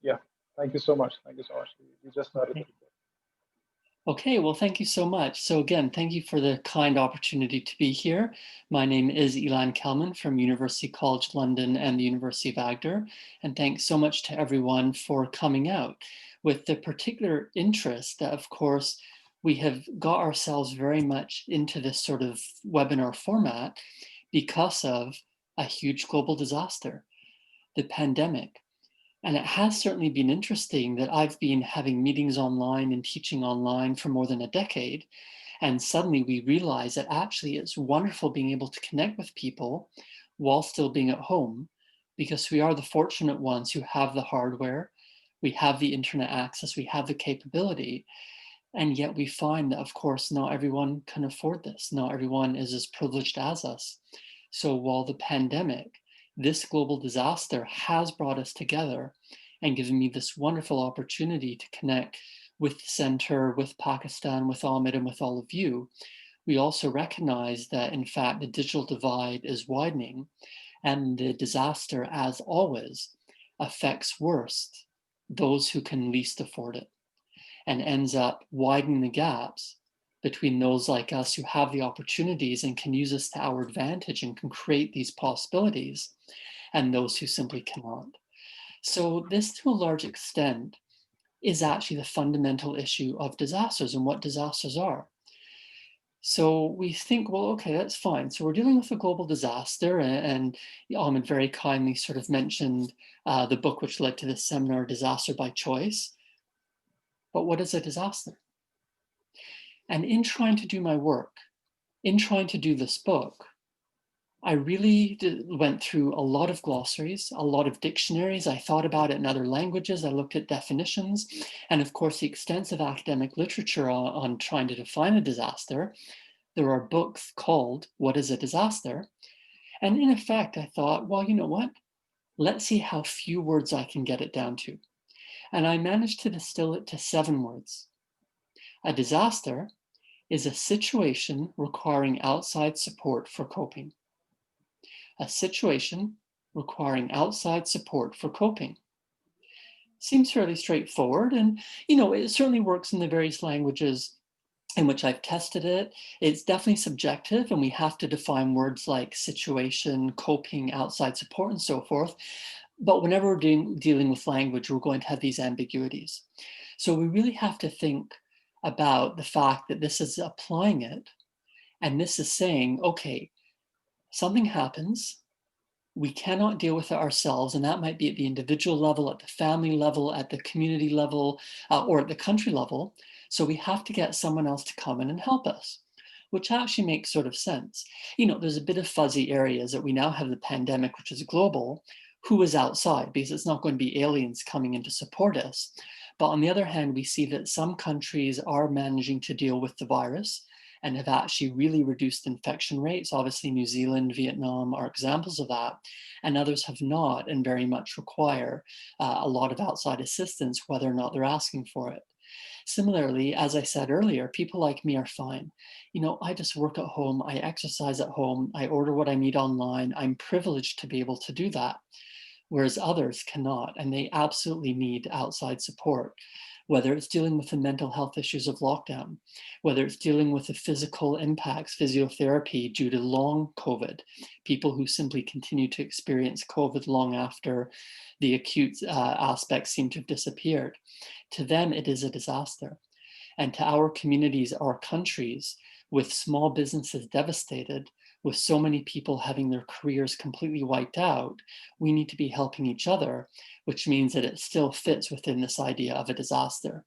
Yeah. Thank you so much. Thank you so much. We just started the Okay. recording. Okay, well, thank you so much. So again, thank you for the kind opportunity to be here. My name is Ilan Kelman from University College London and the University of Agder. And thanks so much to everyone for coming out with the particular interest that, of course, we have got ourselves very much into this sort of webinar format because of a huge global disaster, the pandemic. And it has certainly been interesting that I've been having meetings online and teaching online for more than a decade. And suddenly we realize that actually it's wonderful being able to connect with people while still being at home, because we are the fortunate ones who have the hardware, we have the internet access, we have the capability. And yet we find that, of course, not everyone can afford this. Not everyone is as privileged as us. So while the pandemic, this global disaster has brought us together and given me this wonderful opportunity to connect with the center, with Pakistan, with Ahmed, and with all of you, we also recognize that, in fact, the digital divide is widening and the disaster, as always, affects worst those who can least afford it and ends up widening the gaps between those like us who have the opportunities and can use this to our advantage and can create these possibilities, and those who simply cannot. So, this to a large extent is actually the fundamental issue of disasters and what disasters are. So we think, well, okay, that's fine. So we're dealing with a global disaster, and Ahmed very kindly sort of mentioned the book which led to this seminar, Disaster by Choice. But what is a disaster? And in trying to do my work, in trying to do this book, I really went through a lot of glossaries, a lot of dictionaries. I thought about it in other languages. I looked at definitions. And of course, the extensive academic literature on trying to define a disaster. There are books called What is a Disaster? And in effect, I thought, well, you know what? Let's see how few words I can get it down to. And I managed to distill it to 7 words. A disaster is a situation requiring outside support for coping. A situation requiring outside support for coping. Seems fairly straightforward, and it certainly works in the various languages in which I've tested it. It's definitely subjective, and we have to define words like situation, coping, outside support, and so forth. But whenever we're dealing with language, we're going to have these ambiguities. So we really have to think about the fact that this is applying it, and this is saying, okay, something happens, we cannot deal with it ourselves, and that might be at the individual level, at the family level, at the community level, or at the country level. So we have to get someone else to come in and help us, which actually makes sort of sense. There's a bit of fuzzy areas that we now have the pandemic, which is global. Who is outside? Because it's not going to be aliens coming in to support us. But on the other hand, we see that some countries are managing to deal with the virus and have actually really reduced infection rates. Obviously, New Zealand, Vietnam are examples of that, and others have not and very much require a lot of outside assistance, whether or not they're asking for it. Similarly, as I said earlier, people like me are fine. I just work at home, I exercise at home, I order what I need online. I'm privileged to be able to do that, whereas others cannot, and they absolutely need outside support, whether it's dealing with the mental health issues of lockdown, whether it's dealing with the physical impacts, physiotherapy due to long COVID, people who simply continue to experience COVID long after the acute aspects seem to have disappeared. To them, it is a disaster. And to our communities, our countries, with small businesses devastated, with so many people having their careers completely wiped out, we need to be helping each other, which means that it still fits within this idea of a disaster.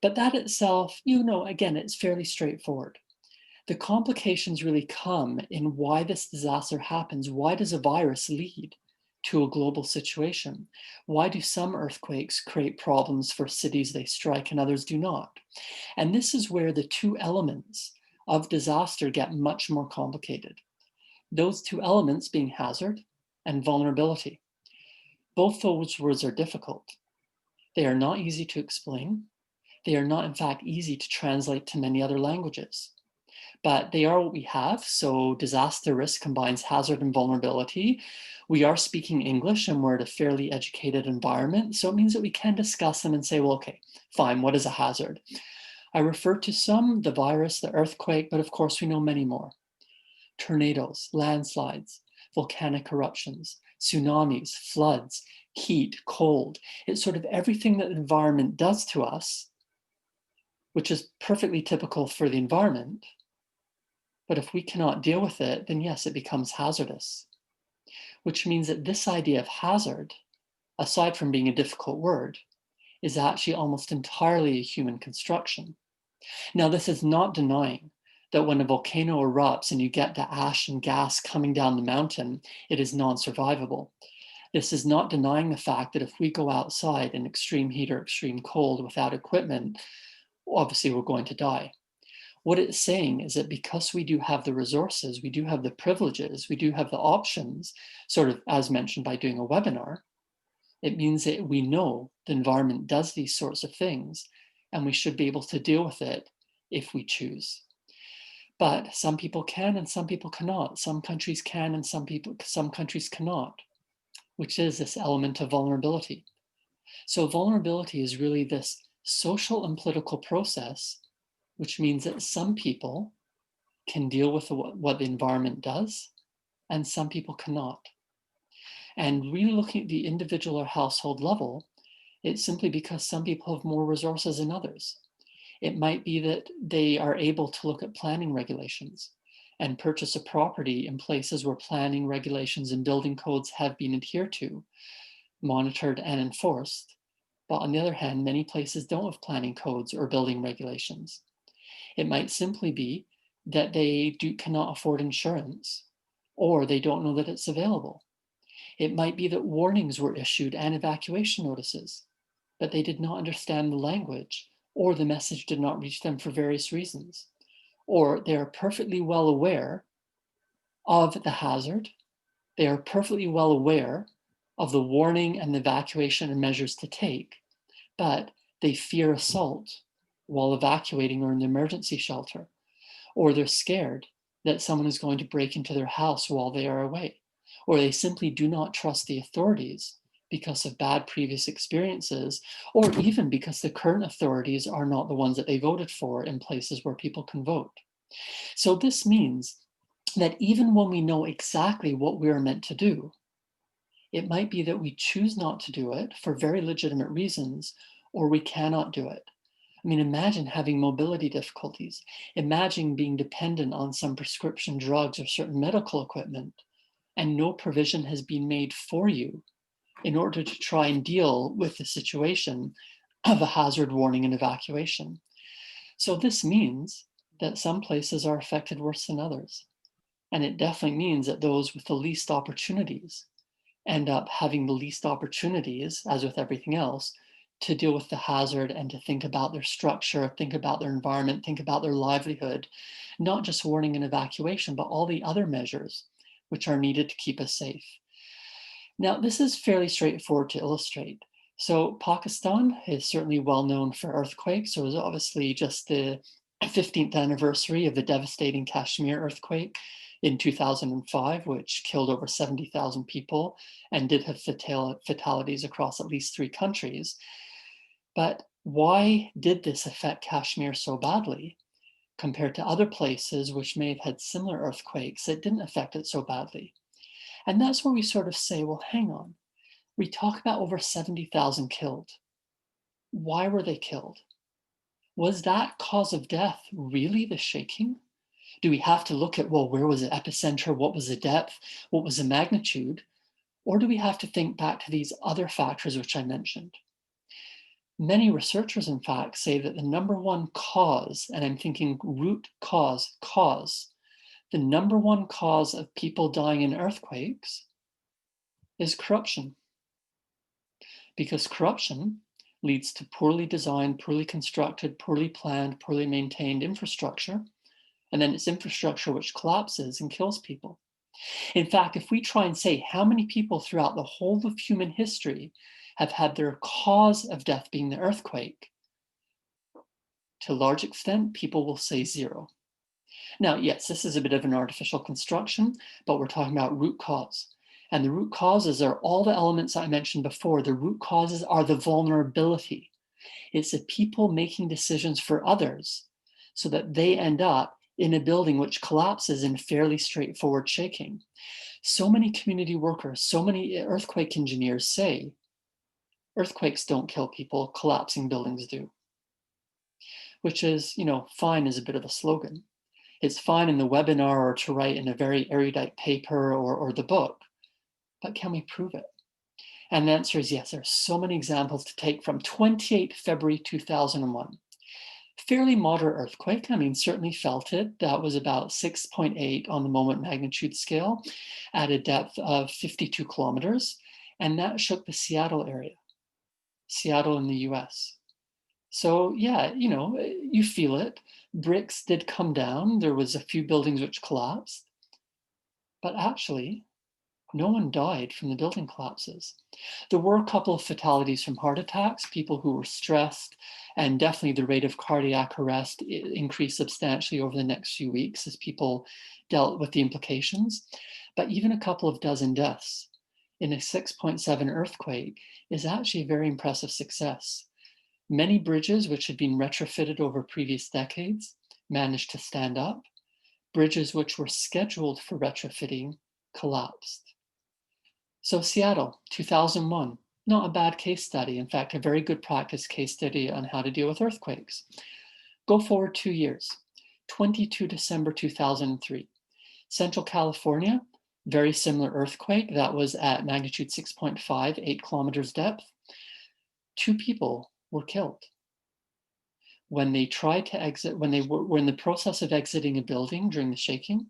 But that itself, again, it's fairly straightforward. The complications really come in why this disaster happens. Why does a virus lead to a global situation? Why do some earthquakes create problems for cities they strike and others do not? And this is where the two elements of disaster get much more complicated. Those two elements being hazard and vulnerability. Both those words are difficult. They are not easy to explain. They are not, in fact, easy to translate to many other languages. but they are what we have. So disaster risk combines hazard and vulnerability. We are speaking English and we're at a fairly educated environment. So it means that we can discuss them and say, well, okay, fine, what is a hazard? I refer to some, the virus, the earthquake, but of course we know many more. Tornadoes, landslides, volcanic eruptions, tsunamis, floods, heat, cold. It's sort of everything that the environment does to us, which is perfectly typical for the environment. But if we cannot deal with it, then yes, it becomes hazardous, which means that this idea of hazard, aside from being a difficult word, is actually almost entirely a human construction. Now, this is not denying that when a volcano erupts and you get the ash and gas coming down the mountain, it is non-survivable. This is not denying the fact that if we go outside in extreme heat or extreme cold without equipment, obviously we're going to die. What it's saying is that because we do have the resources, we do have the privileges, we do have the options, sort of as mentioned by doing a webinar, it means that we know the environment does these sorts of things and we should be able to deal with it if we choose. But some people can and some people cannot. Some countries can and some countries cannot, which is this element of vulnerability. So vulnerability is really this social and political process, which means that some people can deal with what the environment does and some people cannot. And really looking at the individual or household level, it's simply because some people have more resources than others. It might be that they are able to look at planning regulations and purchase a property in places where planning regulations and building codes have been adhered to, monitored and enforced. But on the other hand, many places don't have planning codes or building regulations. It might simply be that they cannot afford insurance or they don't know that it's available. It might be that warnings were issued and evacuation notices, but they did not understand the language or the message did not reach them for various reasons. Or they are perfectly well aware of the hazard. They are perfectly well aware of the warning and the evacuation and measures to take, but they fear assault while evacuating or in the emergency shelter, or they're scared that someone is going to break into their house while they are away, or they simply do not trust the authorities because of bad previous experiences, or even because the current authorities are not the ones that they voted for in places where people can vote. So this means that even when we know exactly what we are meant to do, it might be that we choose not to do it for very legitimate reasons, or we cannot do it. I mean, imagine having mobility difficulties. Imagine being dependent on some prescription drugs or certain medical equipment, and no provision has been made for you in order to try and deal with the situation of a hazard warning and evacuation. So this means that some places are affected worse than others. And it definitely means that those with the least opportunities end up having the least opportunities, as with everything else, to deal with the hazard and to think about their structure, think about their environment, think about their livelihood, not just warning and evacuation, but all the other measures which are needed to keep us safe. Now, this is fairly straightforward to illustrate. So Pakistan is certainly well known for earthquakes. So it was obviously just the 15th anniversary of the devastating Kashmir earthquake in 2005, which killed over 70,000 people and did have fatalities across at least 3 countries. But why did this affect Kashmir so badly compared to other places which may have had similar earthquakes that didn't affect it so badly? And that's where we sort of say, well, hang on. We talk about over 70,000 killed. Why were they killed? Was that cause of death really the shaking? Do we have to look at, well, where was the epicenter? What was the depth? What was the magnitude? Or do we have to think back to these other factors which I mentioned? Many researchers, in fact, say that the number one cause, and I'm thinking root cause, the number one cause of people dying in earthquakes is corruption. Because corruption leads to poorly designed, poorly constructed, poorly planned, poorly maintained infrastructure, and then it's infrastructure which collapses and kills people. In fact, if we try and say how many people throughout the whole of human history have had their cause of death being the earthquake, to a large extent, people will say 0. Now, yes, this is a bit of an artificial construction, but we're talking about root cause. And the root causes are all the elements I mentioned before. The root causes are the vulnerability. It's the people making decisions for others so that they end up in a building which collapses in fairly straightforward shaking. So many community workers, so many earthquake engineers say, earthquakes don't kill people, collapsing buildings do. Which is, fine as a bit of a slogan. It's fine in the webinar or to write in a very erudite paper or the book, but can we prove it? And the answer is yes. There are so many examples to take from 28 February 2001. Fairly moderate earthquake. I mean, certainly felt it. That was about 6.8 on the moment magnitude scale at a depth of 52 kilometers. And that shook the Seattle area, Seattle in the US. So yeah, you feel it. Bricks did come down. There was a few buildings which collapsed, but actually no one died from the building collapses. There were a couple of fatalities from heart attacks, people who were stressed, and definitely the rate of cardiac arrest increased substantially over the next few weeks as people dealt with the implications. But even a couple of dozen deaths in a 6.7 earthquake is actually a very impressive success. Many bridges which had been retrofitted over previous decades managed to stand up. Bridges which were scheduled for retrofitting collapsed. So Seattle, 2001, not a bad case study. In fact, a very good practice case study on how to deal with earthquakes. Go forward 2 years, 22 December 2003. Central California, very similar earthquake that was at magnitude 6.5, 8 kilometers depth. 2 people were killed when they tried to exit, when they were in the process of exiting a building during the shaking,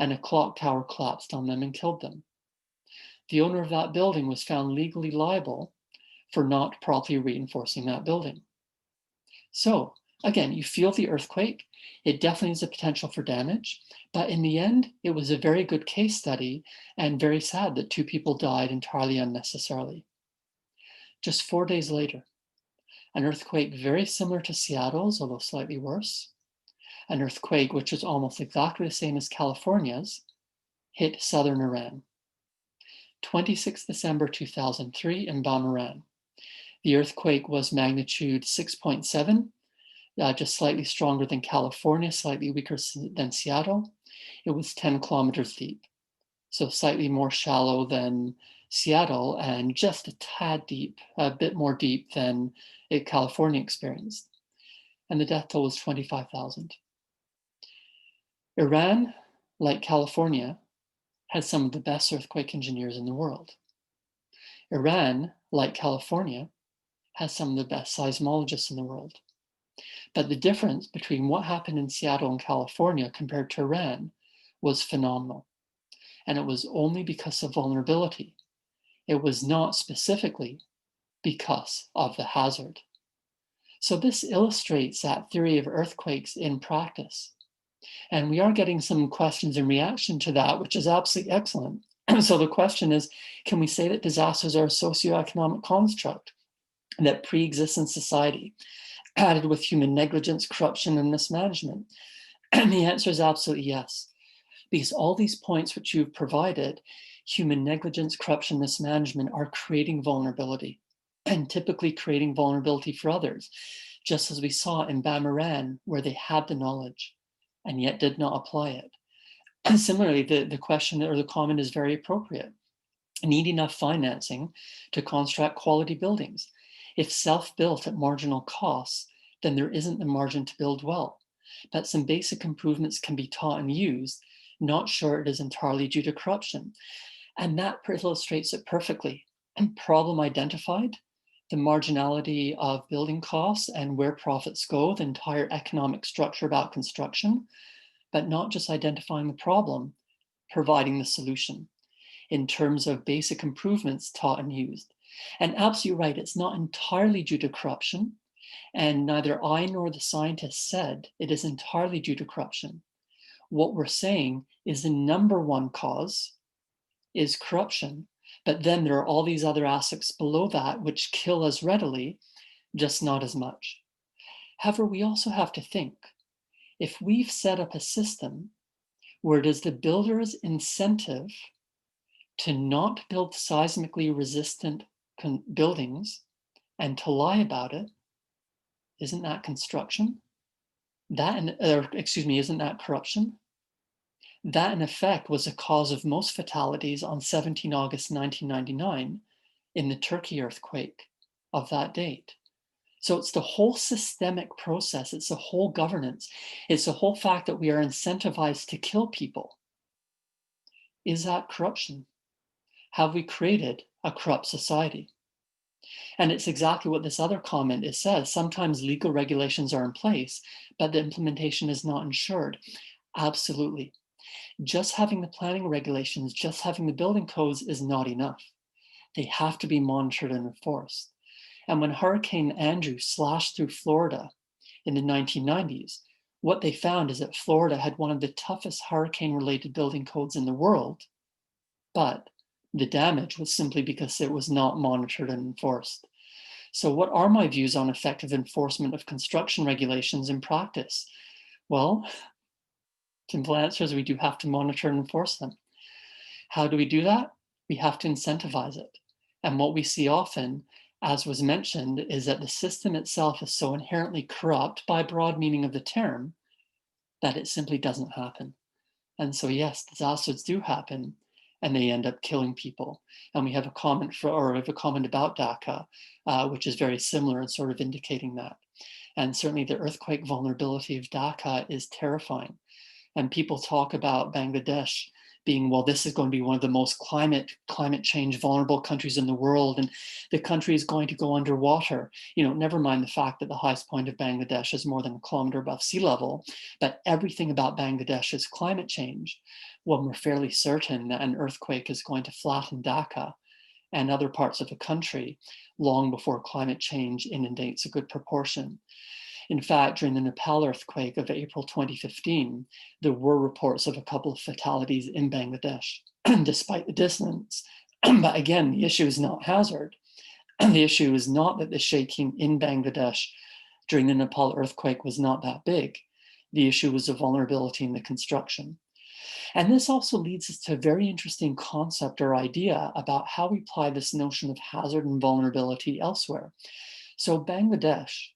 and a clock tower collapsed on them and killed them. The owner of that building was found legally liable for not properly reinforcing that building. So again, you feel the earthquake. It definitely has a potential for damage, but in the end, it was a very good case study and very sad that 2 people died entirely unnecessarily. Just 4 days later, an earthquake very similar to Seattle's, although slightly worse, an earthquake which is almost exactly the same as California's, hit southern Iran. 26 December 2003 in Bam, Iran. The earthquake was magnitude 6.7, just slightly stronger than California, slightly weaker than Seattle. It was 10 kilometers deep, so slightly more shallow than Seattle and just a tad deep, a bit more deep than California experienced. And the death toll was 25,000. Iran, like California, has some of the best earthquake engineers in the world. Iran, like California, has some of the best seismologists in the world. But the difference between what happened in Seattle and California compared to Iran was phenomenal. And it was only because of vulnerability. It was not specifically because of the hazard. So this illustrates that theory of earthquakes in practice. And we are getting some questions in reaction to that, which is absolutely excellent. So the question is, can we say that disasters are a socioeconomic construct that pre-exists in society, added with human negligence, corruption, and mismanagement? And the answer is absolutely yes. Because all these points which you've provided, human negligence, corruption, mismanagement, are creating vulnerability, and typically creating vulnerability for others, just as we saw in Bam, Iran, where they had the knowledge and yet did not apply it. And similarly, the question or the comment is very appropriate. Need enough financing to construct quality buildings. If self-built at marginal costs, then there isn't the margin to build well. But some basic improvements can be taught and used, not sure it is entirely due to corruption. And that illustrates it perfectly. And problem identified, the marginality of building costs and where profits go, the entire economic structure about construction, but not just identifying the problem, providing the solution in terms of basic improvements taught and used. And absolutely right, it's not entirely due to corruption, and neither I nor the scientists said it is entirely due to corruption. What we're saying is the number one cause is corruption, but then there are all these other aspects below that which kill as readily, just not as much. However, we also have to think, If we've set up a system where it is the builder's incentive to not build seismically resistant buildings and to lie about it, isn't that construction? Isn't that corruption? That, in effect, was a cause of most fatalities on 17 August 1999 in the Turkey earthquake of that date. So it's the whole systemic process, it's the whole governance, it's the whole fact that we are incentivized to kill people. Is that corruption? Have we created a corrupt society? And it's exactly what this other comment says. Sometimes legal regulations are in place, but the implementation is not ensured. Absolutely. Just having the planning regulations, just having the building codes is not enough. They have to be monitored and enforced. And when Hurricane Andrew slashed through Florida in the 1990s, what they found is that Florida had one of the toughest hurricane-related building codes in the world, but the damage was simply because it was not monitored and enforced. So what are my views on effective enforcement of construction regulations in practice? Well, simple answer is we do have to monitor and enforce them. How do we do that? We have to incentivize it. And what we see often, as was mentioned, is that the system itself is so inherently corrupt by broad meaning of the term that it simply doesn't happen. And so yes, disasters do happen and they end up killing people. And we have a comment about Dhaka, which is very similar and sort of indicating that. And certainly the earthquake vulnerability of Dhaka is terrifying. And people talk about Bangladesh being, well, this is going to be one of the most climate change vulnerable countries in the world, and the country is going to go underwater. Never mind the fact that the highest point of Bangladesh is more than a kilometer above sea level, but everything about Bangladesh is climate change. When we're fairly certain that an earthquake is going to flatten Dhaka and other parts of the country long before climate change inundates a good proportion. In fact, during the Nepal earthquake of April 2015, there were reports of a couple of fatalities in Bangladesh, despite the distance. But again, the issue is not hazard. The issue is not that the shaking in Bangladesh during the Nepal earthquake was not that big. The issue was the vulnerability in the construction. And this also leads us to a very interesting concept or idea about how we apply this notion of hazard and vulnerability elsewhere. So Bangladesh,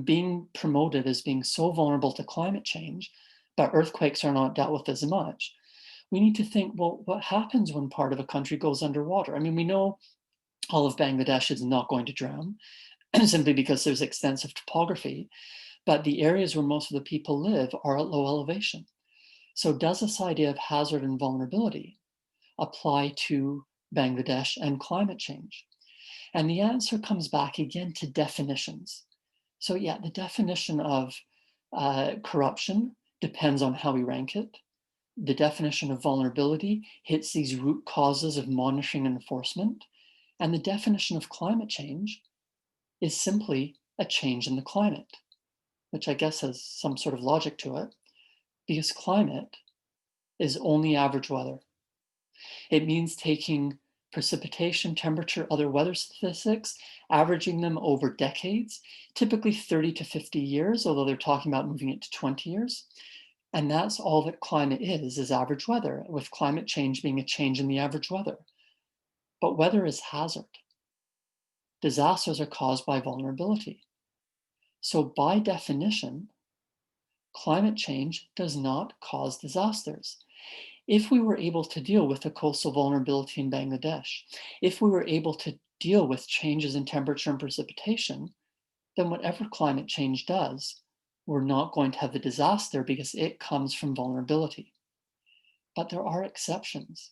being promoted as being so vulnerable to climate change, but earthquakes are not dealt with as much, we need to think, well, what happens when part of a country goes underwater? I mean, we know all of Bangladesh is not going to drown, simply because there's extensive topography, but the areas where most of the people live are at low elevation. So does this idea of hazard and vulnerability apply to Bangladesh and climate change? And the answer comes back again to definitions. So yeah, the definition of corruption depends on how we rank it. The definition of vulnerability hits these root causes of monitoring and enforcement. And the definition of climate change is simply a change in the climate, which I guess has some sort of logic to it, because climate is only average weather. It means taking precipitation, temperature, other weather statistics, averaging them over decades, typically 30 to 50 years, although they're talking about moving it to 20 years. And that's all that climate is average weather, with climate change being a change in the average weather. But weather is hazard. Disasters are caused by vulnerability. So by definition, climate change does not cause disasters. If we were able to deal with the coastal vulnerability in Bangladesh, if we were able to deal with changes in temperature and precipitation, then whatever climate change does, we're not going to have the disaster because it comes from vulnerability. But there are exceptions.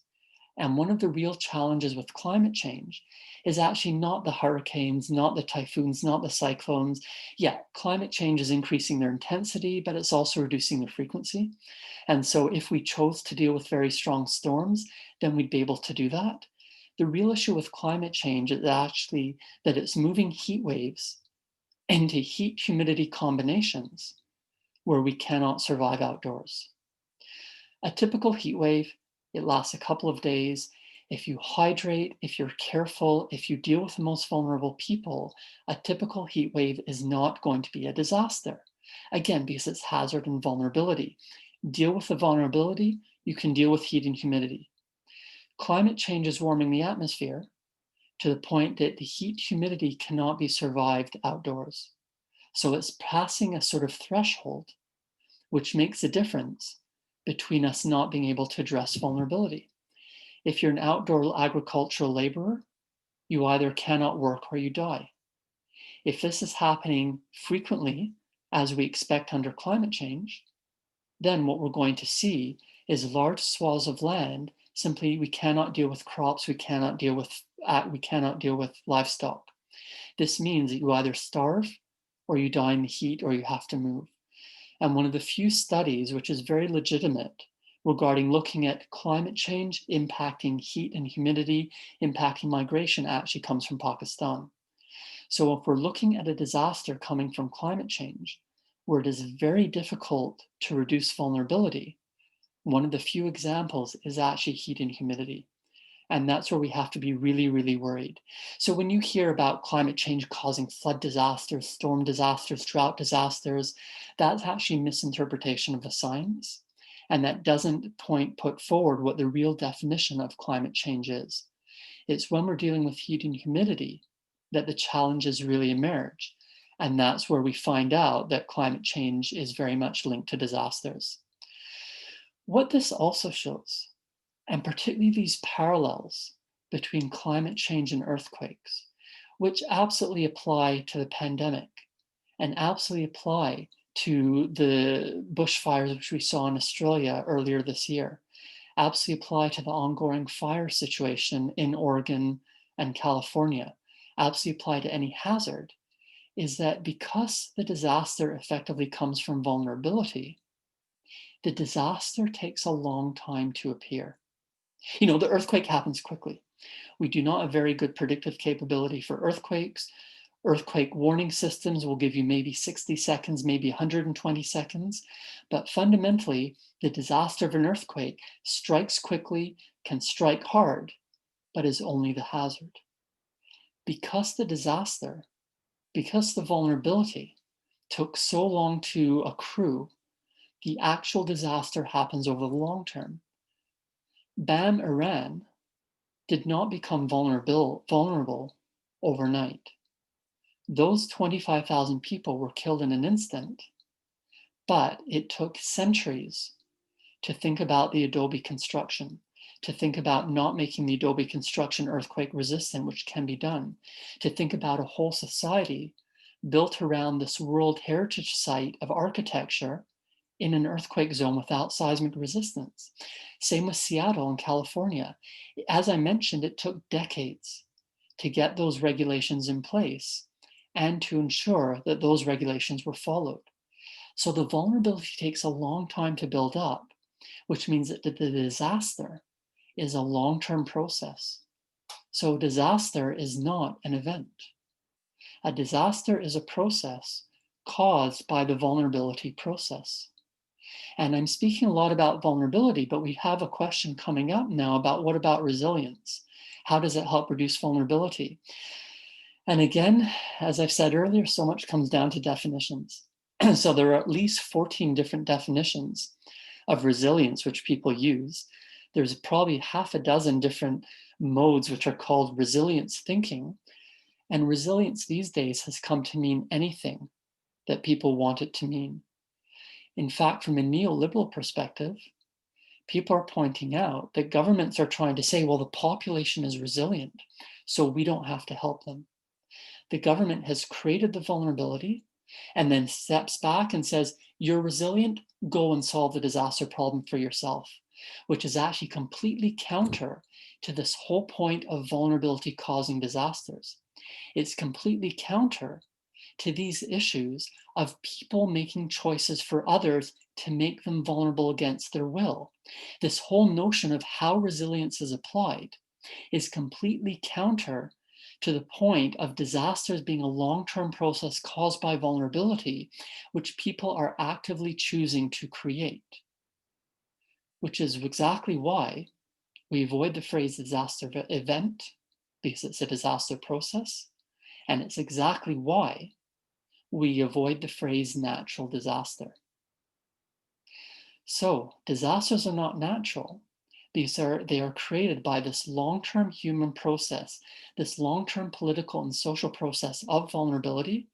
And one of the real challenges with climate change is actually not the hurricanes, not the typhoons, not the cyclones. Yeah, climate change is increasing their intensity, but it's also reducing their frequency. And so if we chose to deal with very strong storms, then we'd be able to do that. The real issue with climate change is actually that it's moving heat waves into heat humidity combinations where we cannot survive outdoors. A typical heat wave, it lasts a couple of days. If you hydrate, if you're careful, if you deal with the most vulnerable people, a typical heat wave is not going to be a disaster. Again, because it's hazard and vulnerability. Deal with the vulnerability, you can deal with heat and humidity. Climate change is warming the atmosphere to the point that the heat humidity cannot be survived outdoors. So it's passing a sort of threshold, which makes a difference between us not being able to address vulnerability. If you're an outdoor agricultural laborer, you either cannot work or you die. If this is happening frequently, as we expect under climate change, then what we're going to see is large swaths of land. Simply, we cannot deal with crops, we cannot deal with livestock. This means that you either starve or you die in the heat or you have to move. And one of the few studies which is very legitimate regarding looking at climate change impacting heat and humidity, impacting migration actually comes from Pakistan. So if we're looking at a disaster coming from climate change, where it is very difficult to reduce vulnerability, one of the few examples is actually heat and humidity. And that's where we have to be really, really worried. So when you hear about climate change causing flood disasters, storm disasters, drought disasters, that's actually misinterpretation of the science. And that doesn't put forward what the real definition of climate change is. It's when we're dealing with heat and humidity that the challenges really emerge. And that's where we find out that climate change is very much linked to disasters. What this also shows, and particularly these parallels between climate change and earthquakes, which absolutely apply to the pandemic and absolutely apply to the bushfires which we saw in Australia earlier this year, absolutely apply to the ongoing fire situation in Oregon and California, absolutely apply to any hazard, is that because the disaster effectively comes from vulnerability, the disaster takes a long time to appear. You know, the earthquake happens quickly. We do not have very good predictive capability for earthquakes. Earthquake warning systems will give you maybe 60 seconds, maybe 120 seconds. But fundamentally, the disaster of an earthquake strikes quickly, can strike hard, but is only the hazard. Because the disaster, because the vulnerability took so long to accrue, the actual disaster happens over the long term. BAM Iran did not become vulnerable overnight. Those 25,000 people were killed in an instant, but it took centuries to think about the adobe construction, to think about not making the adobe construction earthquake resistant, which can be done, to think about a whole society built around this World Heritage Site of architecture in an earthquake zone without seismic resistance. Same with Seattle in California. As I mentioned, it took decades to get those regulations in place and to ensure that those regulations were followed. So the vulnerability takes a long time to build up, which means that the disaster is a long-term process. So disaster is not an event. A disaster is a process caused by the vulnerability process. And I'm speaking a lot about vulnerability, but we have a question coming up now about what about resilience? How does it help reduce vulnerability? And again, as I've said earlier, so much comes down to definitions. So there are at least 14 different definitions of resilience which people use. There's probably half a dozen different modes which are called resilience thinking. And resilience these days has come to mean anything that people want it to mean. In fact, from a neoliberal perspective, people are pointing out that governments are trying to say, well, the population is resilient, so we don't have to help them. The government has created the vulnerability and then steps back and says, you're resilient, go and solve the disaster problem for yourself, which is actually completely counter to this whole point of vulnerability causing disasters. It's completely counter to these issues of people making choices for others to make them vulnerable against their will. This whole notion of how resilience is applied is completely counter to the point of disasters being a long-term process caused by vulnerability, which people are actively choosing to create, which is exactly why we avoid the phrase disaster event, because it's a disaster process. And it's exactly why we avoid the phrase natural disaster. So disasters are not natural. They are created by this long-term human process, this long-term political and social process of vulnerability,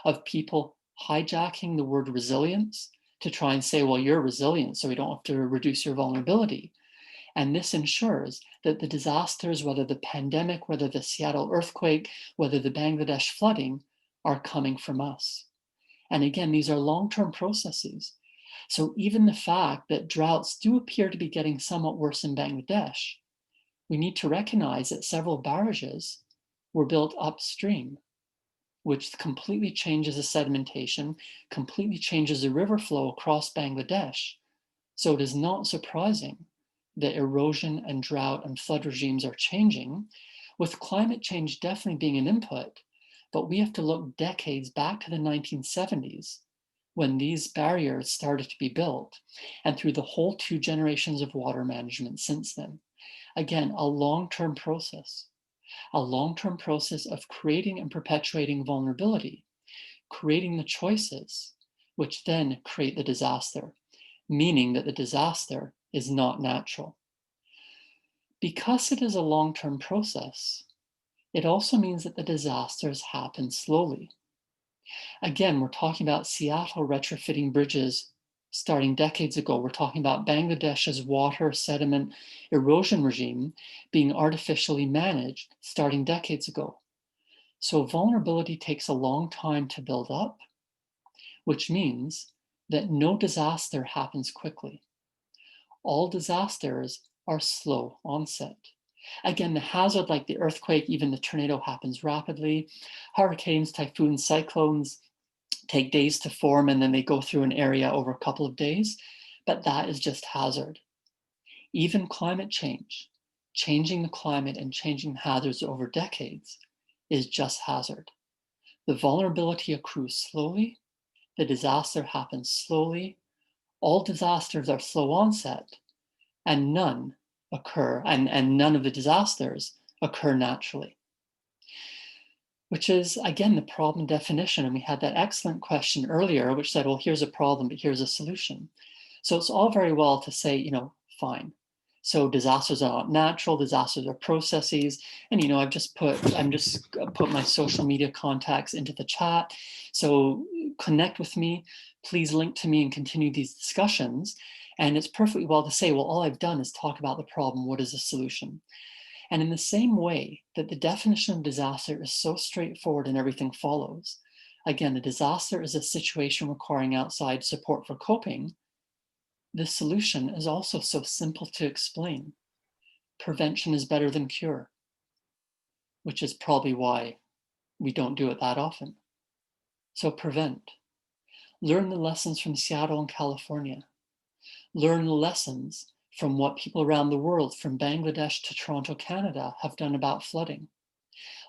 of people hijacking the word resilience to try and say, well, you're resilient, so we don't have to reduce your vulnerability. And this ensures that the disasters, whether the pandemic, whether the Seattle earthquake, whether the Bangladesh flooding, are coming from us. And again, these are long-term processes. So even the fact that droughts do appear to be getting somewhat worse in Bangladesh, we need to recognize that several barrages were built upstream, which completely changes the sedimentation, completely changes the river flow across Bangladesh. So it is not surprising that erosion and drought and flood regimes are changing, with climate change definitely being an input. But we have to look decades back to the 1970s when these barriers started to be built, and through the whole 2 generations of water management since then. Again, a long-term process of creating and perpetuating vulnerability, creating the choices, which then create the disaster, meaning that the disaster is not natural. Because it is a long-term process, it also means that the disasters happen slowly. Again, we're talking about Seattle retrofitting bridges starting decades ago. We're talking about Bangladesh's water sediment erosion regime being artificially managed starting decades ago. So vulnerability takes a long time to build up, which means that no disaster happens quickly. All disasters are slow onset. Again, the hazard, like the earthquake, even the tornado, happens rapidly. Hurricanes, typhoons, cyclones take days to form, and then they go through an area over a couple of days. But that is just hazard. Even climate change, changing the climate and changing hazards over decades, is just hazard. The vulnerability accrues slowly. The disaster happens slowly. All disasters are slow onset, and none occur, and none of the disasters occur naturally. Which is, again, the problem definition. And we had that excellent question earlier, which said, well, here's a problem, but here's a solution. So it's all very well to say, fine. So disasters are not natural, disasters are processes. And, I'm just put my social media contacts into the chat. So connect with me, please link to me and continue these discussions. And it's perfectly well to say, well, all I've done is talk about the problem. What is the solution? And in the same way that the definition of disaster is so straightforward and everything follows, again, a disaster is a situation requiring outside support for coping, the solution is also so simple to explain. Prevention is better than cure, which is probably why we don't do it that often. So prevent. Learn the lessons from Seattle and California. Learn the lessons from what people around the world, from Bangladesh to Toronto, Canada, have done about flooding.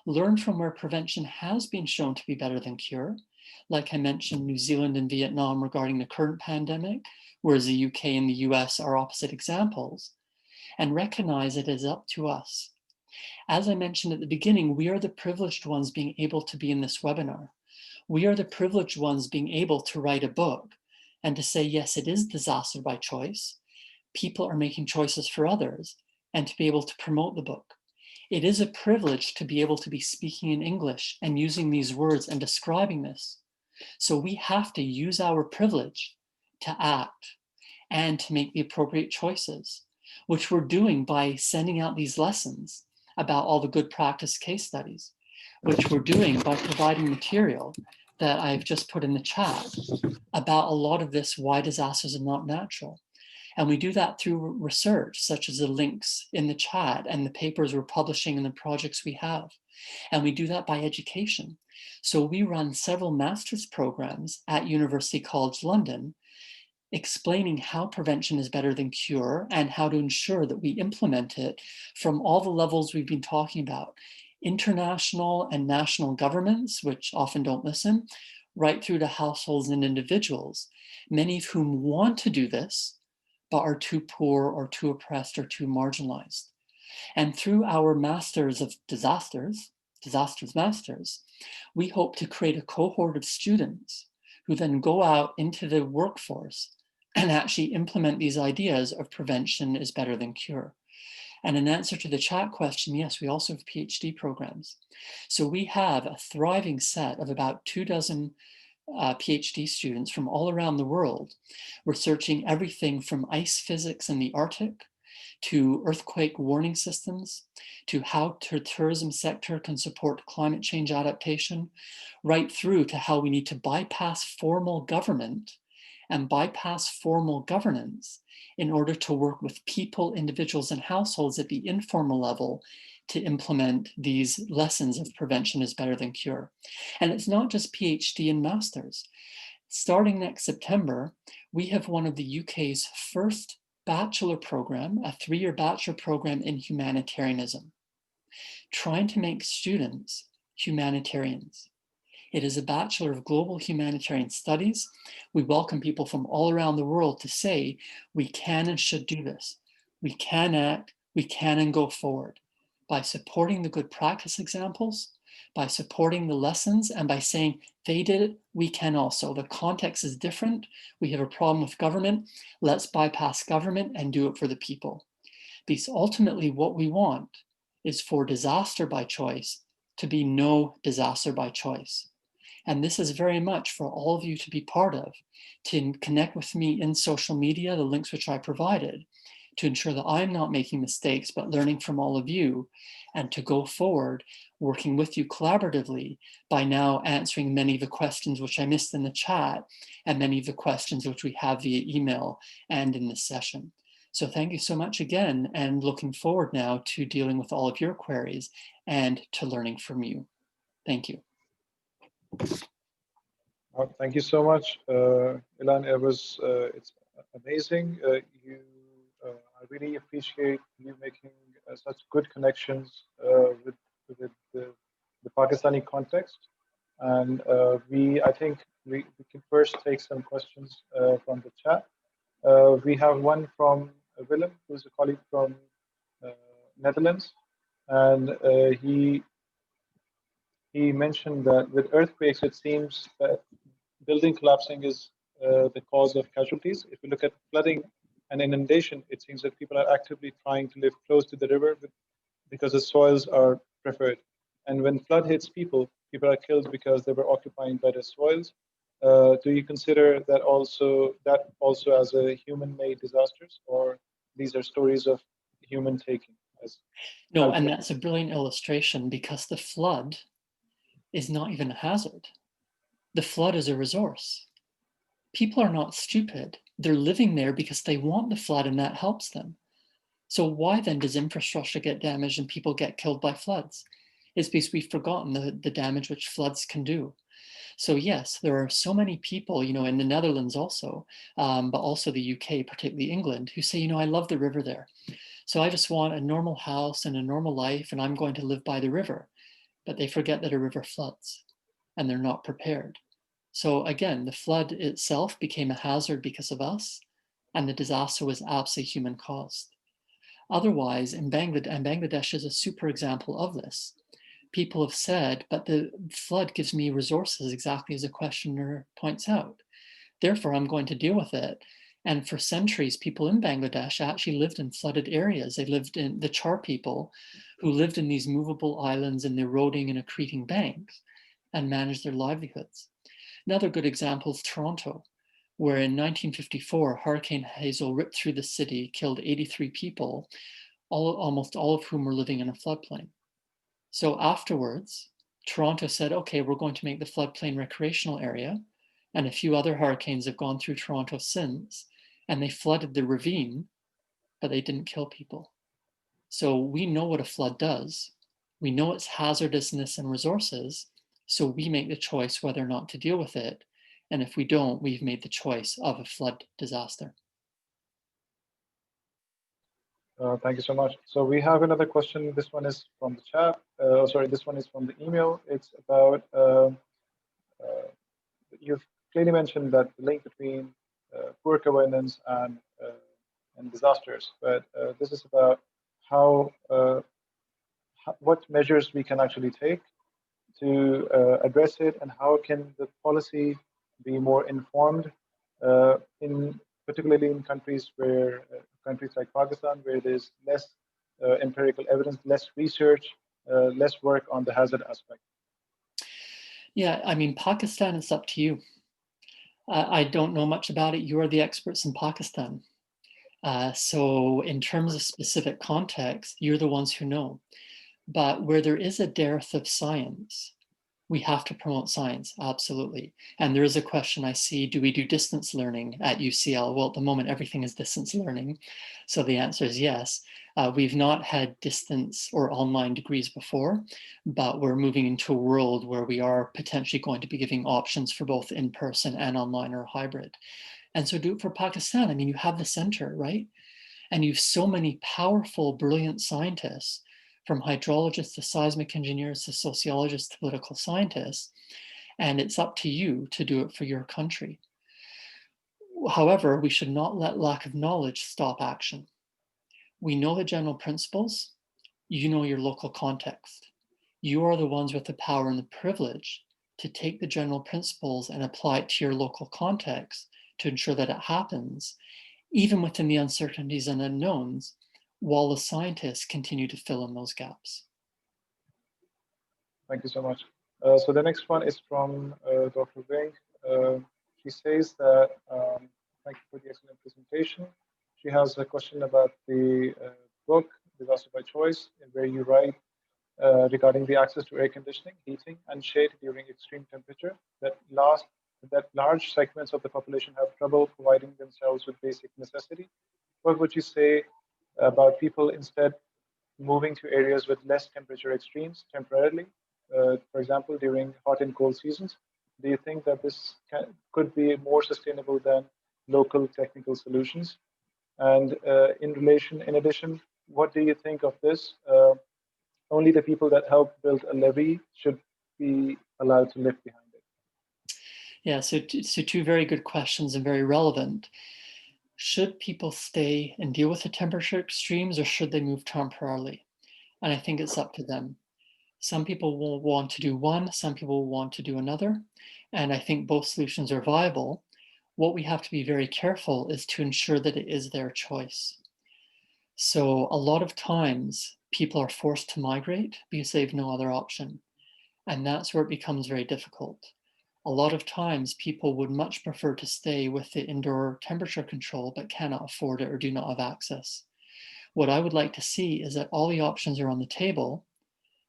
Learn from where prevention has been shown to be better than cure. Like I mentioned, New Zealand and Vietnam regarding the current pandemic, whereas the UK and the US are opposite examples. And recognize it is up to us. As I mentioned at the beginning, we are the privileged ones being able to be in this webinar. We are the privileged ones being able to write a book and to say, yes, it is disaster by choice. People are making choices for others, and to be able to promote the book. It is a privilege to be able to be speaking in English and using these words and describing this. So we have to use our privilege to act and to make the appropriate choices, which we're doing by sending out these lessons about all the good practice case studies, which we're doing by providing material that I've just put in the chat about a lot of this, why disasters are not natural. And we do that through research, such as the links in the chat and the papers we're publishing and the projects we have. And we do that by education. So we run several master's programs at University College London, explaining how prevention is better than cure and how to ensure that we implement it from all the levels we've been talking about. International and national governments, which often don't listen, right through to households and individuals, many of whom want to do this, but are too poor or too oppressed or too marginalized. And through our masters of disasters, Disasters Masters, we hope to create a cohort of students who then go out into the workforce and actually implement these ideas of prevention is better than cure. And in answer to the chat question, yes, we also have PhD programs. So we have a thriving set of about 24 PhD students from all around the world, researching everything from ice physics in the Arctic to earthquake warning systems, to how the tourism sector can support climate change adaptation, right through to how we need to bypass formal government and bypass formal governance in order to work with people, individuals, and households at the informal level to implement these lessons of prevention is better than cure. And it's not just PhD and masters. Starting next September, we have one of the UK's first bachelor program, a 3-year bachelor program in humanitarianism, trying to make students humanitarians. It is a Bachelor of Global Humanitarian Studies. We welcome people from all around the world to say, we can and should do this. We can act, we can and go forward by supporting the good practice examples, by supporting the lessons, and by saying, they did it, we can also. The context is different. We have a problem with government. Let's bypass government and do it for the people. Because ultimately what we want is for disaster by choice to be no disaster by choice. And this is very much for all of you to be part of, to connect with me in social media, the links which I provided, to ensure that I'm not making mistakes, but learning from all of you, and to go forward, working with you collaboratively by now answering many of the questions which I missed in the chat, and many of the questions which we have via email and in this session. So thank you so much again, and looking forward now to dealing with all of your queries and to learning from you. Thank you. Thank you so much, Ilan. It's amazing. I really appreciate you making such good connections with the Pakistani context. And I think we can first take some questions from the chat. We have one from Willem, who's a colleague from Netherlands, and he mentioned that with earthquakes, it seems that building collapsing is the cause of casualties. If we look at flooding and inundation, it seems that people are actively trying to live close to the river because the soils are preferred. And when flood hits people, people are killed because they were occupying better soils. Do you consider that also as a human-made disasters, or these are stories of human taking? No, and that's a brilliant illustration, because the flood is not even a hazard. The flood is a resource. People are not stupid. They're living there because they want the flood, and that helps them. So why then does infrastructure get damaged and people get killed by floods? It's because we've forgotten the damage which floods can do. So yes, there are so many people, in the Netherlands also, but also the UK, particularly England, who say, I love the river there. So I just want a normal house and a normal life, and I'm going to live by the river. But they forget that a river floods, and they're not prepared. So again, the flood itself became a hazard because of us, and the disaster was absolutely human caused. Otherwise, in Bangladesh is a super example of this. People have said, but the flood gives me resources, exactly as the questioner points out. Therefore, I'm going to deal with it. And for centuries, people in Bangladesh actually lived in flooded areas. They lived in the Char people, who lived in these movable islands in the eroding and accreting banks, and managed their livelihoods. Another good example is Toronto, where in 1954, Hurricane Hazel ripped through the city, killed 83 people, almost all of whom were living in a floodplain. So afterwards, Toronto said, okay, we're going to make the floodplain recreational area. And a few other hurricanes have gone through Toronto since, and they flooded the ravine, but they didn't kill people. So we know what a flood does. We know its hazardousness and resources, so we make the choice whether or not to deal with it. And if we don't, we've made the choice of a flood disaster. Thank you so much. So we have another question. This one is from the chat. This one is from the email. It's about, you've clearly mentioned that the link between poor governance and disasters, but this is about what measures we can actually take to address it, and how can the policy be more informed, particularly in countries countries like Pakistan, where there's less empirical evidence, less research, less work on the hazard aspect? Yeah, I mean, Pakistan, it's up to you. I don't know much about it. You are the experts in Pakistan. So in terms of specific context, you're the ones who know. But where there is a dearth of science, we have to promote science, absolutely. And there is a question I see, do we do distance learning at UCL? Well, at the moment, everything is distance learning. So the answer is yes. We've not had distance or online degrees before, but we're moving into a world where we are potentially going to be giving options for both in-person and online or hybrid. And so do it for Pakistan. I mean, you have the center, right? And you've so many powerful, brilliant scientists, from hydrologists to seismic engineers to sociologists to political scientists, and it's up to you to do it for your country. However, we should not let lack of knowledge stop action. We know the general principles, you know your local context. You are the ones with the power and the privilege to take the general principles and apply it to your local context to ensure that it happens, even within the uncertainties and unknowns, while the scientists continue to fill in those gaps. Thank you so much. So the next one is from Dr. Wing. She says that, thank you for the excellent presentation. She has a question about the book, Disaster by Choice, where you write regarding the access to air conditioning, heating, and shade during extreme temperature, that large segments of the population have trouble providing themselves with basic necessity. What would you say about people instead moving to areas with less temperature extremes temporarily, for example, during hot and cold seasons? Do you think that this could be more sustainable than local technical solutions? And in addition, what do you think of this? Only the people that help build a levee should be allowed to live behind it. Yeah, so two very good questions and very relevant. Should people stay and deal with the temperature extremes, or should they move temporarily? And I think it's up to them. Some people will want to do one, some people will want to do another. And I think both solutions are viable. What we have to be very careful is to ensure that it is their choice. So a lot of times people are forced to migrate because they have no other option. And that's where it becomes very difficult. A lot of times people would much prefer to stay with the indoor temperature control, but cannot afford it or do not have access. What I would like to see is that all the options are on the table,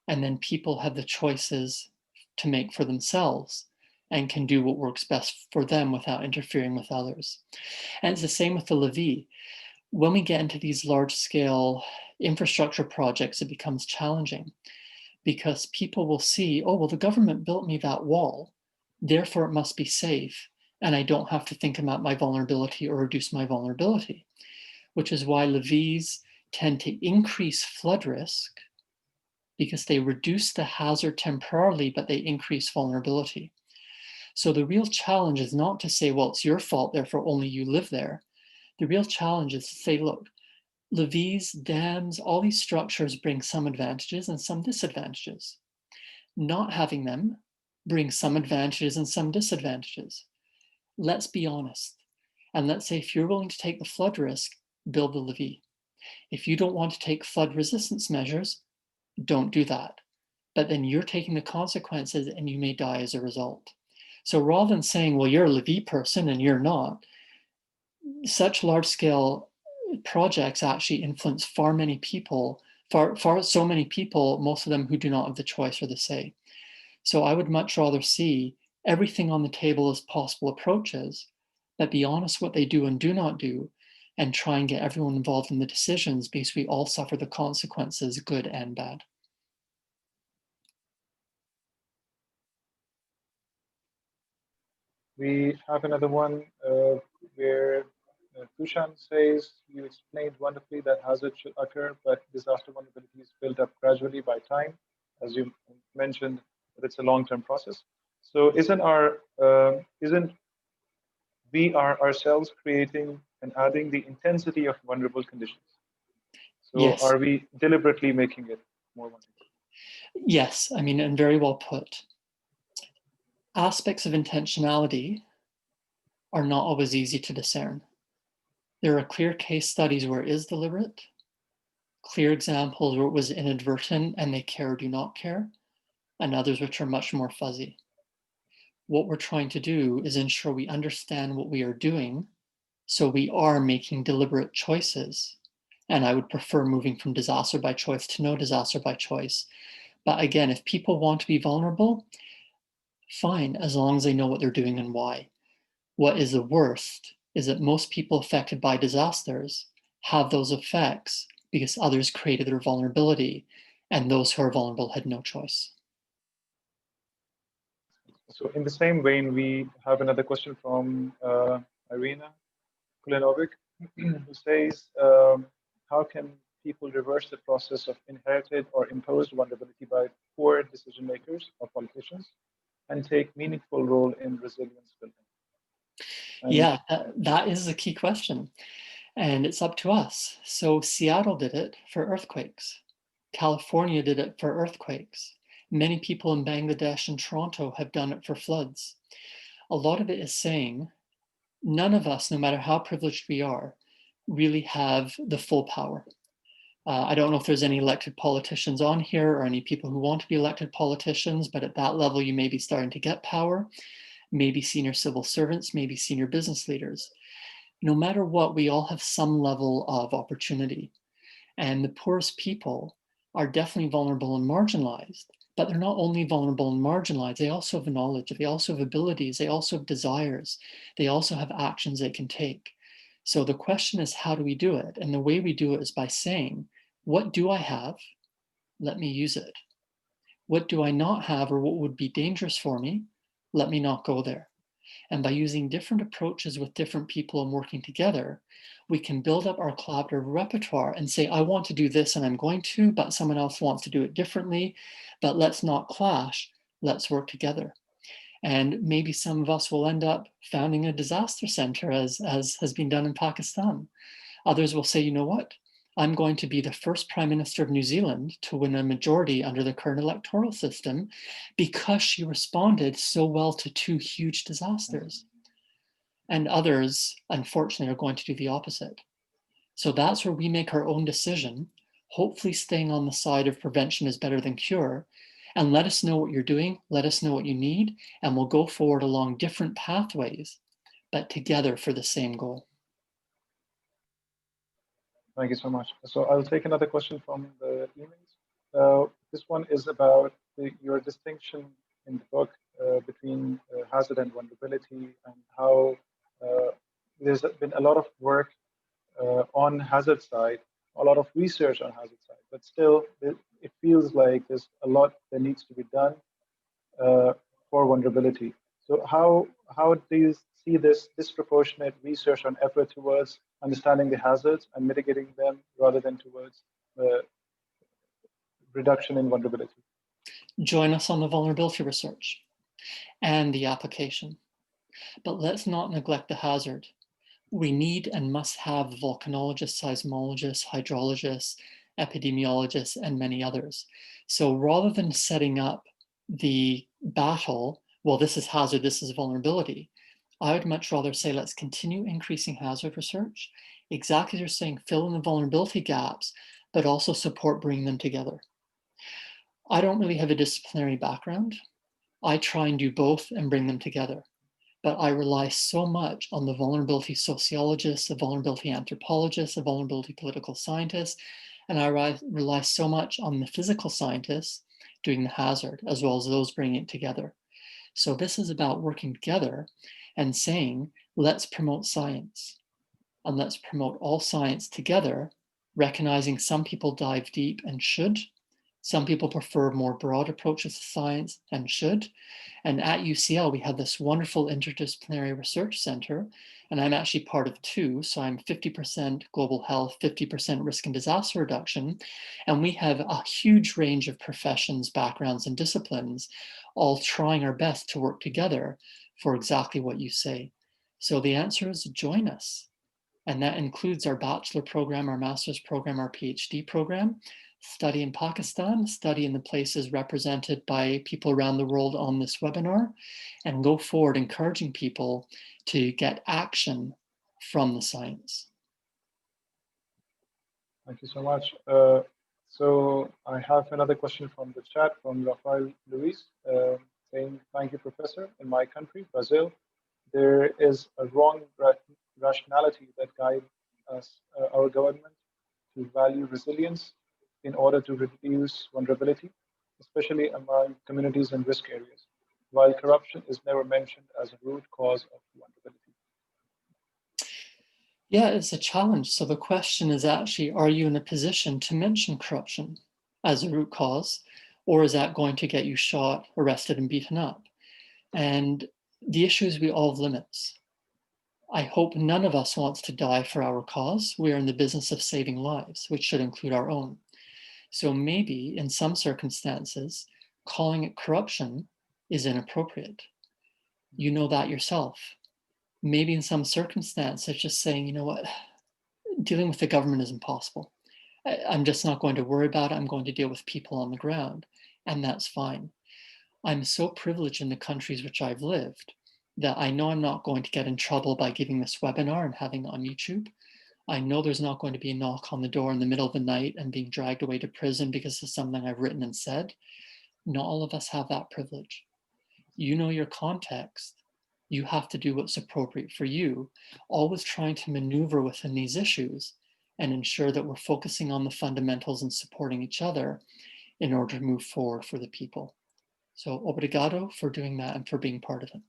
and then people have the choices to make for themselves and can do what works best for them without interfering with others. And it's the same with the levee. When we get into these large scale infrastructure projects, it becomes challenging because people will see, oh, well, the government built me that wall, therefore it must be safe, and I don't have to think about my vulnerability or reduce my vulnerability, which is why levees tend to increase flood risk because they reduce the hazard temporarily, but they increase vulnerability. So the real challenge is not to say, well, it's your fault, therefore only you live there. The real challenge is to say, look, levees, dams, all these structures bring some advantages and some disadvantages. Not having them brings some advantages and some disadvantages. Let's be honest. And let's say if you're willing to take the flood risk, build the levee. If you don't want to take flood resistance measures, don't do that. But then you're taking the consequences and you may die as a result. So rather than saying, well, you're a levee person and you're not, such large scale projects actually influence far many people, so many people, most of them who do not have the choice or the say. So I would much rather see everything on the table as possible approaches, but be honest what they do and do not do, and try and get everyone involved in the decisions because we all suffer the consequences, good and bad. We have another one where Tushan says, you explained wonderfully that hazards should occur, but disaster vulnerabilities build up gradually by time, as you mentioned, that it's a long-term process. So isn't we are ourselves creating and adding the intensity of vulnerable conditions? So Yes. are we deliberately making it more vulnerable? Yes, I mean, and very well put. Aspects of intentionality are not always easy to discern. There are clear case studies where it is deliberate, clear examples where it was inadvertent and they care or do not care, and others which are much more fuzzy. What we're trying to do is ensure we understand what we are doing so we are making deliberate choices. And I would prefer moving from disaster by choice to no disaster by choice. But again, if people want to be vulnerable, fine, as long as they know what they're doing and why. What is the worst is that most people affected by disasters have those effects because others created their vulnerability, and those who are vulnerable had no choice. So in the same vein, we have another question from Irina Kulinovic, who says, how can people reverse the process of inherited or imposed vulnerability by poor decision makers or politicians and take meaningful role in resilience building? And Yeah, that is a key question. And it's up to us. So Seattle did it for earthquakes. California did it for earthquakes. Many people in Bangladesh and Toronto have done it for floods. A lot of it is saying none of us, no matter how privileged we are, really have the full power. I don't know if there's any elected politicians on here or any people who want to be elected politicians, but at that level, you may be starting to get power, maybe senior civil servants, maybe senior business leaders. No matter what, we all have some level of opportunity. And the poorest people are definitely vulnerable and marginalized, but they're not only vulnerable and marginalized, they also have knowledge, they also have abilities, they also have desires, they also have actions they can take. So the question is, how do we do it? And the way we do it is by saying, what do I have? Let me use it. What do I not have, or what would be dangerous for me? Let me not go there. And by using different approaches with different people and working together, we can build up our collaborative repertoire and say, I want to do this and I'm going to, but someone else wants to do it differently. But let's not clash. Let's work together. And maybe some of us will end up founding a disaster center, as has been done in Pakistan. Others will say, you know what? I'm going to be the first Prime Minister of New Zealand to win a majority under the current electoral system because she responded so well to two huge disasters. And others, unfortunately, are going to do the opposite. So that's where we make our own decision, hopefully staying on the side of prevention is better than cure. And let us know what you're doing, let us know what you need, and we'll go forward along different pathways, but together for the same goal. thank you so much. So I'll take another question from the emails. This one is about your distinction in the book between hazard and vulnerability, and how there's been a lot of work on hazard side, a lot of research on hazard side, but still it feels like there's a lot that needs to be done uh, for vulnerability. So how do you see this disproportionate research and effort towards understanding the hazards and mitigating them rather than towards reduction in vulnerability? Join us on the vulnerability research and the application. But let's not neglect the hazard. We need and must have volcanologists, seismologists, hydrologists, epidemiologists, and many others. So rather than setting up the battle, well, this is hazard, this is vulnerability, I would much rather say, let's continue increasing hazard research. Exactly as you're saying, fill in the vulnerability gaps, but also support bringing them together. I don't really have a disciplinary background. I try and do both and bring them together. But I rely so much on the vulnerability sociologists, the vulnerability anthropologists, the vulnerability political scientists, and I rely so much on the physical scientists doing the hazard, as well as those bringing it together. So this is about working together and saying, let's promote science, and let's promote all science together, recognizing some people dive deep and should, some people prefer more broad approaches to science and should. And at UCL, we have this wonderful interdisciplinary research center, and I'm actually part of two. So I'm 50% global health, 50% risk and disaster reduction. And we have a huge range of professions, backgrounds, and disciplines, all trying our best to work together for exactly what you say. So the answer is join us. And that includes our bachelor program, our master's program, our PhD program. study in Pakistan, study in the places represented by people around the world on this webinar, and go forward encouraging people to get action from the science. Thank you so much. So I have another question from the chat from Rafael Luis saying, thank you, Professor. In my country, Brazil, there is a wrong rationality that guides us, our government, to value resilience in order to reduce vulnerability, especially among communities in risk areas, while corruption is never mentioned as a root cause of vulnerability. Yeah, it's a challenge. So the question is actually, are you in a position to mention corruption as a root cause, or is that going to get you shot, arrested, and beaten up? And the issue is we all have limits. I hope none of us wants to die for our cause. We are in the business of saving lives, which should include our own. So maybe in some circumstances, calling it corruption is inappropriate. You know that yourself. Maybe in some circumstances, just saying, you know what, dealing with the government is impossible. I'm just not going to worry about it. I'm going to deal with people on the ground, and that's fine. I'm so privileged in the countries which I've lived that I know I'm not going to get in trouble by giving this webinar and having it on YouTube. I know there's not going to be a knock on the door in the middle of the night and being dragged away to prison because of something I've written and said. Not all of us have that privilege. You know your context. You have to do what's appropriate for you, always trying to maneuver within these issues and ensure that we're focusing on the fundamentals and supporting each other in order to move forward for the people. So obrigado for doing that and for being part of it.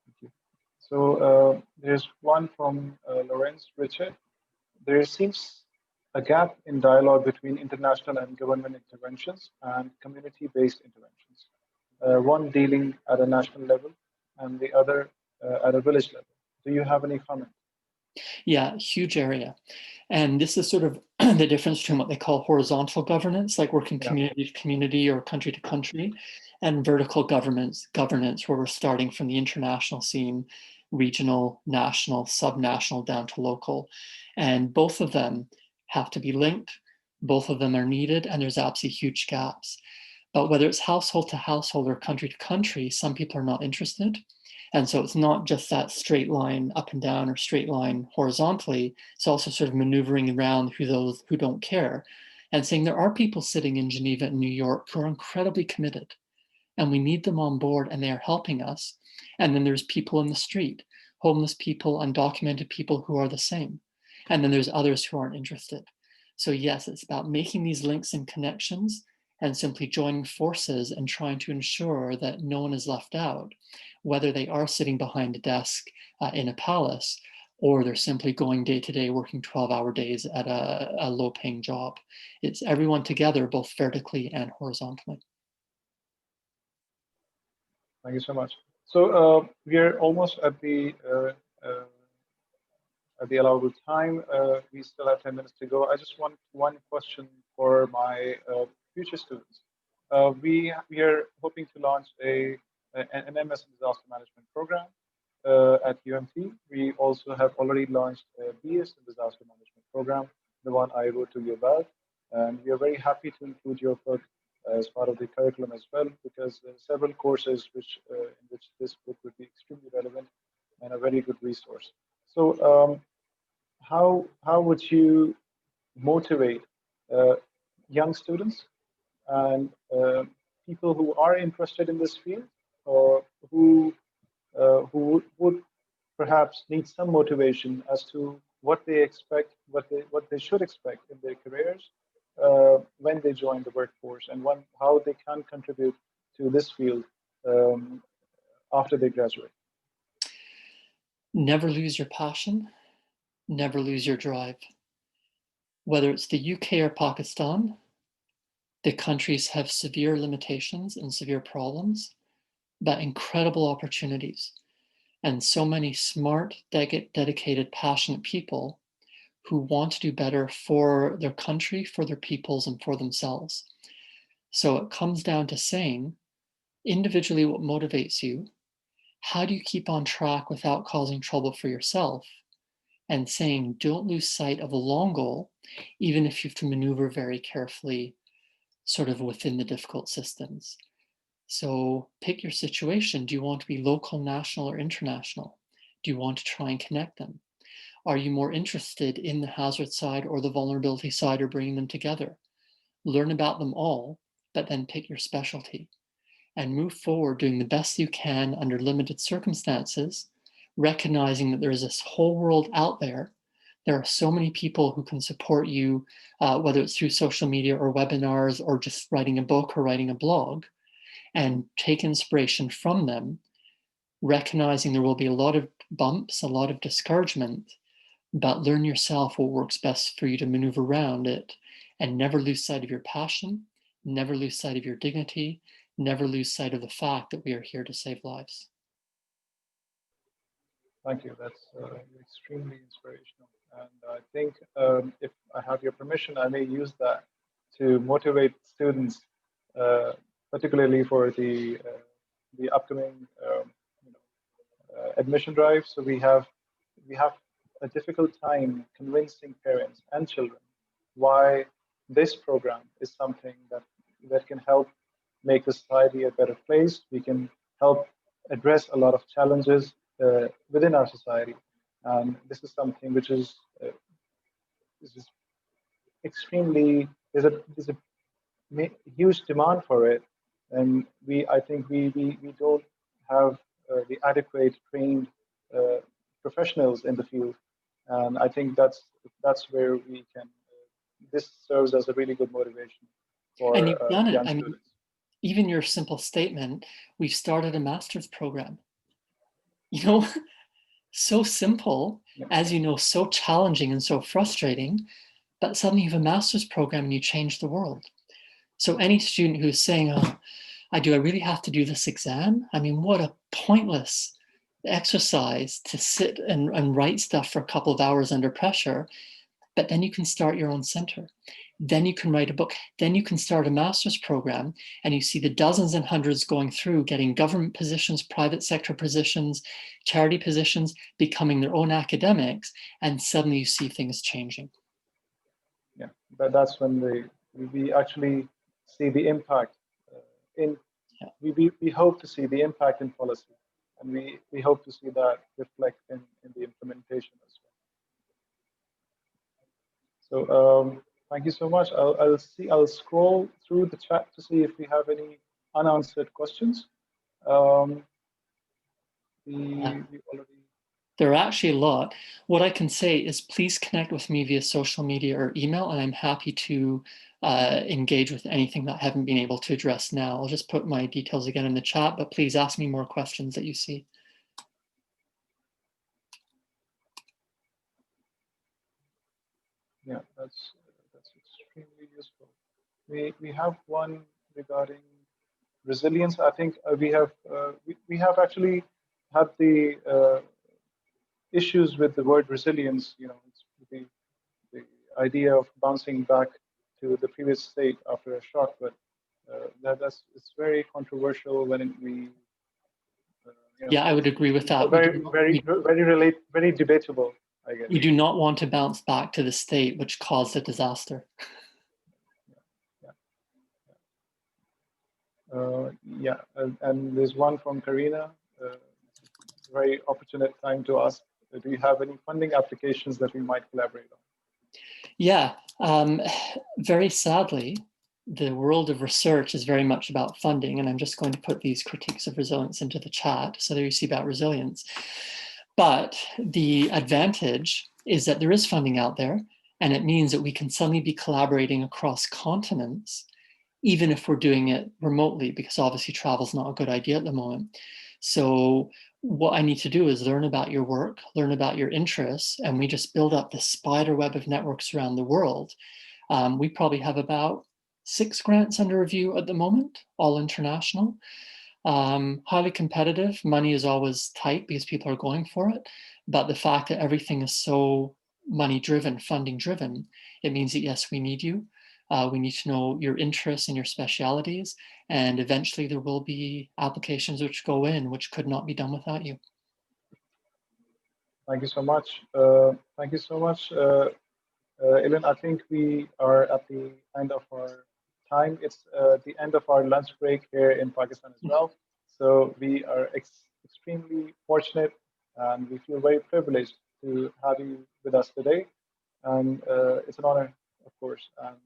Thank you. So there's one from Lawrence Richard. There seems a gap in dialogue between international and government interventions and community-based interventions, one dealing at a national level and the other at a village level. Do you have any comment? Yeah, huge area. And this is sort of the difference between what they call horizontal governance, like working community to community or country to country, and vertical governance, where we're starting from the international scene, regional, national, subnational, down to local. And both of them have to be linked. Both of them are needed, and there's absolutely huge gaps. But whether it's household to household or country to country, some people are not interested. And so it's not just that straight line up and down or straight line horizontally. It's also sort of maneuvering around those who don't care and saying there are people sitting in Geneva and New York who are incredibly committed and we need them on board and they are helping us. And then there's people in the street, homeless people, undocumented people who are the same. And then there's others who aren't interested. So yes, it's about making these links and connections and simply joining forces and trying to ensure that no one is left out, whether they are sitting behind a desk in a palace or they're simply going day to day, working 12-hour days at a low paying job. It's everyone together, both vertically and horizontally. Thank you so much. So we are almost at the allowable time. We still have 10 minutes to go. I just want one question for my future students. We are hoping to launch an MS in disaster management program at UMT. We also have already launched a BS in disaster management program, the one I wrote to you about. And we are very happy to include your book as part of the curriculum as well, because there are several courses in which this book would be extremely relevant and a very good resource. So how would you motivate young students and people who are interested in this field or who would perhaps need some motivation as to what they expect, what they should expect in their careers when they join the workforce, and how they can contribute to this field after they graduate? Never lose your passion, never lose your drive. Whether it's the UK or Pakistan, the countries have severe limitations and severe problems, but incredible opportunities. And so many smart, dedicated, passionate people who want to do better for their country, for their peoples, and for themselves. So it comes down to saying, individually, what motivates you? How do you keep on track without causing trouble for yourself? and saying, don't lose sight of a long goal, even if you have to maneuver very carefully, sort of within the difficult systems. So pick your situation. Do you want to be local, national, or international? Do you want to try and connect them? Are you more interested in the hazard side or the vulnerability side, or bringing them together? Learn about them all, but then pick your specialty and move forward doing the best you can under limited circumstances, recognizing that there's this whole world out there. There are so many people who can support you, whether it's through social media or webinars or just writing a book or writing a blog, and take inspiration from them, recognizing there will be a lot of bumps, a lot of discouragement, but learn yourself what works best for you to maneuver around it, and never lose sight of your passion, never lose sight of your dignity, never lose sight of the fact that we are here to save lives. Thank you. That's extremely inspirational. And I think if I have your permission, I may use that to motivate students, particularly for the upcoming admission drive. So we have a difficult time convincing parents and children why this program is something that can help make the society a better place. We can help address a lot of challenges within our society. This is something which is extremely there's a huge demand for it, and I think we don't have the adequate trained professionals in the field, and I think that's where we can. This serves as a really good motivation And for you've done it. young I mean, students. even your simple statement, we've started a master's program. You know, so simple, Yeah. as you know, so challenging and so frustrating, but suddenly you have a master's program and you change the world. So any student who's saying, oh, I really have to do this exam? I mean, what a pointless exercise to sit and write stuff for a couple of hours under pressure. But then you can start your own center. Then you can write a book. Then you can start a master's program, and you see the dozens and hundreds going through, getting government positions, private sector positions, charity positions, becoming their own academics, and suddenly you see things changing. Yeah, but that's when we actually see the impact in. Yeah. We hope to see the impact in policy, and we hope to see that reflect in the implementation as well. So thank you so much. I'll scroll through the chat to see if we have any unanswered questions. Um, we already. There are actually a lot. What I can say is please connect with me via social media or email, and I'm happy to engage with anything that I haven't been able to address now. I'll just put my details again in the chat, but please ask me more questions that you see. Yeah, that's extremely useful. We have one regarding resilience. I think we have actually had the issues with the word resilience. It's the idea of bouncing back to the previous state after a shock, but it's very controversial when we. Yeah, I would agree with that. Very debatable, I guess. We do not want to bounce back to the state which caused a disaster. Yeah, and there's one from Karina. Very opportune time to ask, do you have any funding applications that we might collaborate on? Yeah, very sadly, the world of research is very much about funding, and I'm just going to put these critiques of resilience into the chat. So there you see about resilience. But the advantage is that there is funding out there, and it means that we can suddenly be collaborating across continents, even if we're doing it remotely, because obviously travel is not a good idea at the moment. So what I need to do is learn about your work, learn about your interests, and we just build up this spider web of networks around the world. We probably have about 6 grants under review at the moment, all international. Highly competitive. Money is always tight because people are going for it. But the fact that everything is so money driven, funding driven, it means that yes, we need you. We need to know your interests and your specialities. And eventually there will be applications which go in, which could not be done without you. Thank you so much. Thank you so much, Ilan. I think we are at the end of our time. It's the end of our lunch break here in Pakistan as well. So we are extremely fortunate and we feel very privileged to have you with us today. And it's an honor, of course. And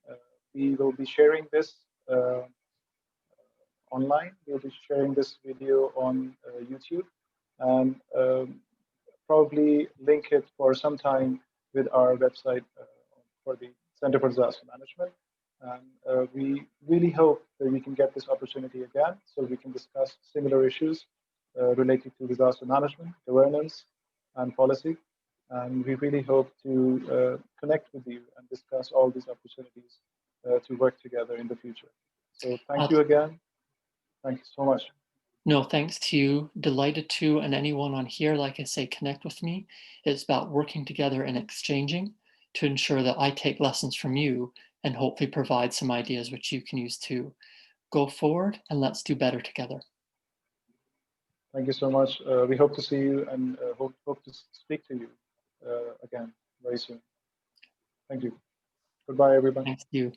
uh, we will be sharing this uh, online. We'll be sharing this video on YouTube and probably link it for some time with our website for the Center for Disaster Management. And we really hope that we can get this opportunity again so we can discuss similar issues related to disaster management, governance, and policy. And we really hope to connect with you and discuss all these opportunities to work together in the future. So thank you again. Thank you so much. No, thanks to you. Delighted to, and anyone on here, like I say, connect with me. It's about working together and exchanging to ensure that I take lessons from you and hopefully provide some ideas which you can use to go forward, and let's do better together. Thank you so much. We hope to see you and hope to speak to you again very soon. Thank you. Goodbye, everyone. Thanks to you.